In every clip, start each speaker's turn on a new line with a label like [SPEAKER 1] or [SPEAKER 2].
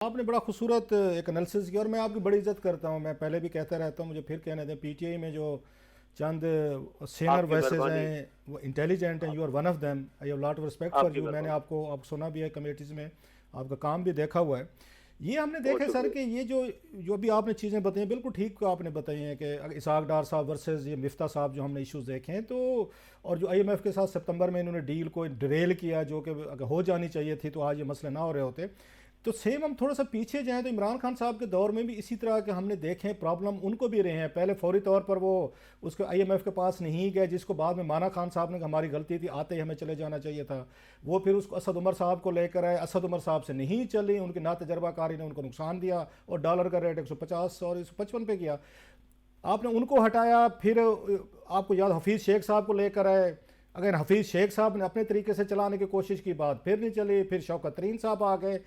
[SPEAKER 1] आपने बड़ा खूबसूरत एक एनालिसिस किया और मैं आपकी बड़ी इज्जत करता हूँ। मैं पहले भी कहता रहता हूँ, मुझे फिर कहने दें, पीटीआई में जो चंद सीनियर
[SPEAKER 2] आपकी
[SPEAKER 1] वॉइसेस
[SPEAKER 2] मेहरबानी।
[SPEAKER 1] हैं वो इंटेलिजेंट हैं। You are one of them. I have lot of respect for
[SPEAKER 2] आपकी
[SPEAKER 1] यू। मैंने
[SPEAKER 2] मेहरबानी।
[SPEAKER 1] आपको सुना भी है कमेटीज़ में, आपका काम भी देखा हुआ है। ये हमने
[SPEAKER 2] बहुत
[SPEAKER 1] देखा है सर
[SPEAKER 2] शुक्रिया।
[SPEAKER 1] कि ये जो जो भी आपने चीज़ें बताई हैं बिल्कुल ठीक आपने बताई हैं कि इसाक डार साहब वर्सेस ये मिफ्ता साहब जो हमने इश्यूज देखे हैं, तो और जो आईएमएफ के साथ सितंबर में इन्होंने डील को डिरेल किया, जो कि अगर हो जानी चाहिए थी तो आज ये मसले ना हो रहे होते। तो सेम हम थोड़ा सा पीछे जाएं तो इमरान खान साहब के दौर में भी इसी तरह के हमने देखे हैं, प्रॉब्लम उनको भी रहे हैं। पहले फौरी तौर पर वो उसको आईएमएफ के पास नहीं गए, जिसको बाद में माना खान साहब ने कहा हमारी गलती थी, आते ही हमें चले जाना चाहिए था। वो फिर उसको असद उमर साहब को लेकर आए, असद उमर साहब से नहीं चली, उनकी ना तजर्बाकारी ने उनको नुकसान दिया और डॉलर का रेट 150 और 155 पे किया। आपने उनको हटाया, फिर आपको याद हफीज़ शेख साहब को लेकर आए। अगर हफीज़ शेख साहब ने अपने तरीके से चलाने की कोशिश की, बात फिर नहीं चली। फिर शौकत तरीन साहब आ गए,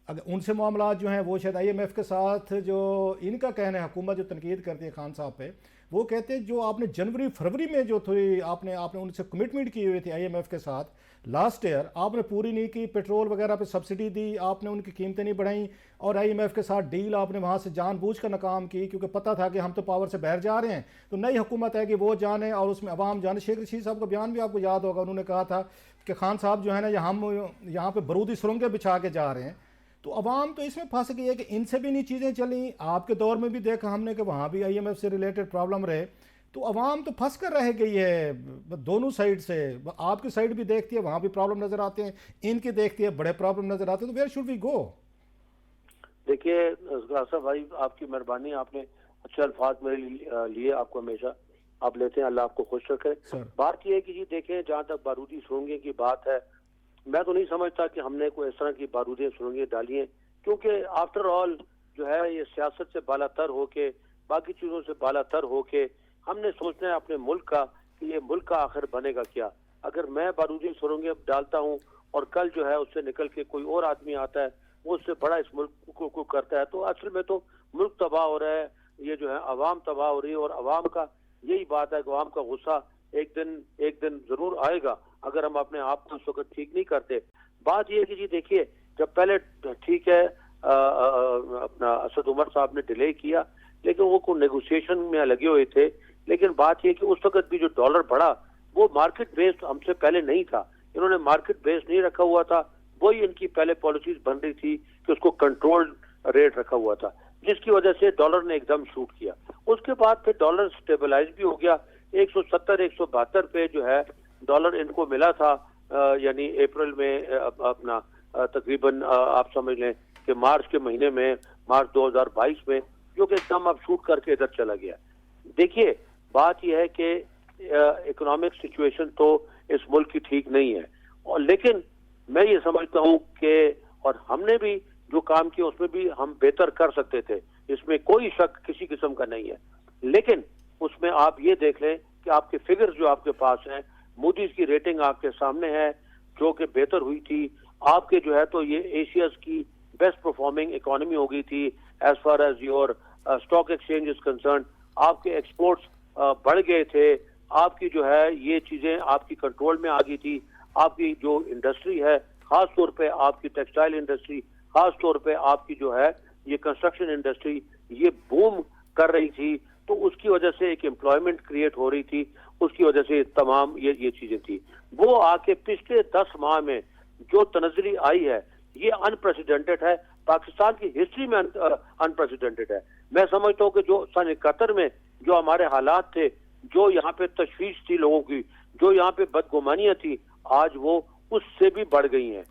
[SPEAKER 1] अगर उनसे मामला जो हैं वो शायद आईएमएफ के साथ, जो इनका कहना है, हुकूमत जो तनकीद करती है खान साहब पे, वो कहते हैं जो आपने जनवरी फरवरी में जो थी आपने आपने उनसे कमिटमेंट की हुई थी आईएमएफ के साथ लास्ट ईयर, आपने पूरी नहीं की। पेट्रोल वगैरह पे सब्सिडी दी, आपने उनकी कीमतें नहीं बढ़ाई और आईएमएफ के साथ डील आपने वहाँ से जानबूझकर नाकाम की, क्योंकि पता था कि हम तो पावर से बाहर जा रहे हैं, तो नई हुकूमत है कि वो जाने और उसमें अवाम जाने। शेख रशीद साहब का बयान भी आपको याद होगा, उन्होंने कहा था कि खान साहब जो है ना, हम यहाँ पे बरूदी सुरंगें बिछा के जा रहे हैं। तो अवाम तो इसमें फंस गई है कि इनसे भी नहीं चीज़ें चली। आपके दौर में भी देखा हमने कि वहाँ भी आईएमएफ से रिलेटेड प्रॉब्लम रहे, तो अवाम तो फंस कर रह गई है दोनों साइड से। आपकी साइड भी देखती है, वहाँ भी प्रॉब्लम नज़र आते हैं, इनकी देखती है, बड़े प्रॉब्लम नज़र आते हैं। तो वेयर शुड वी गो?
[SPEAKER 2] देखिए आसफ भाई, आपकी मेहरबानी, आपने अच्छे अल्फाज मेरे लिए आपको हमेशा आप लेते हैं, अल्लाह आपको खुश रखे।
[SPEAKER 1] सर
[SPEAKER 2] बात यह है कि जी देखें, जहाँ तक बारूदी सुरंगें की बात है, मैं तो नहीं समझता कि हमने कोई इस तरह की बारूदी सुरंगें डाली हैं, क्योंकि आफ्टर ऑल जो है ये सियासत से बालातर होके, बाकी चीज़ों से बालातर होके हमने सोचना है अपने मुल्क का कि ये मुल्क का आखिर बनेगा क्या। अगर मैं बारूदी सुरंगें डालता हूँ और कल जो है उससे निकल के कोई और आदमी आता है, वो उससे बड़ा इस मुल्क को करता है, तो असल में तो मुल्क तबाह हो रहा है, ये जो है अवाम तबाह हो रही है। और अवाम का यही बात है कि अवाम का गुस्सा एक दिन जरूर आएगा अगर हम अपने आप को उस वक्त ठीक नहीं करते। बात यह है कि जी देखिए, जब पहले ठीक है अपना असद उमर साहब ने डिले किया, लेकिन वो को नेगोशिएशन में लगे हुए थे। लेकिन बात यह कि उस वक्त भी जो डॉलर बढ़ा वो मार्केट बेस्ड हमसे पहले नहीं था, इन्होंने मार्केट बेस्ड नहीं रखा हुआ था। वही इनकी पहले पॉलिसीज बन रही थी कि उसको कंट्रोल्ड रेट रखा हुआ था, जिसकी वजह से डॉलर ने एकदम शूट किया। उसके बाद फिर डॉलर स्टेबलाइज भी हो गया, 170 172 पे जो है डॉलर इनको मिला था, यानी अप्रैल में अपना तकरीबन आप समझ लें कि मार्च के महीने में, मार्च 2022 में, जो कि एकदम अब शूट करके इधर चला गया। देखिए बात यह है कि इकोनॉमिक सिचुएशन तो इस मुल्क की ठीक नहीं है, और लेकिन मैं ये समझता हूँ कि और हमने भी जो काम किया उसमें भी हम बेहतर कर सकते थे, इसमें कोई शक किसी किस्म का नहीं है। लेकिन उसमें आप ये देख लें कि आपके फिगर्स जो आपके पास हैं, मूडीज की रेटिंग आपके सामने है जो कि बेहतर हुई थी। आपके जो है तो ये एशियाज की बेस्ट परफॉर्मिंग इकोनॉमी हो गई थी as far as your stock exchange is concern. आपके एक्सपोर्ट्स बढ़ गए थे, आपकी जो है ये चीजें आपकी कंट्रोल में आ गई थी। आपकी जो इंडस्ट्री है, खास तौर पे आपकी टेक्सटाइल इंडस्ट्री, खास तौर पे आपकी जो है ये कंस्ट्रक्शन इंडस्ट्री, ये बूम कर रही थी, तो उसकी वजह से एक एम्प्लॉयमेंट क्रिएट हो रही थी, उसकी वजह से तमाम ये चीजें थी। वो आके पिछले 10 माह में जो तनज़्ज़ुली आई है ये अनप्रेसिडेंटेड है, पाकिस्तान की हिस्ट्री में अनप्रेसिडेंटेड है। मैं समझता हूँ कि जो सन 71 में जो हमारे हालात थे, जो यहाँ पे तशवीश थी लोगों की, जो यहाँ पे बदगुमानियां थी, आज वो उससे भी बढ़ गई हैं।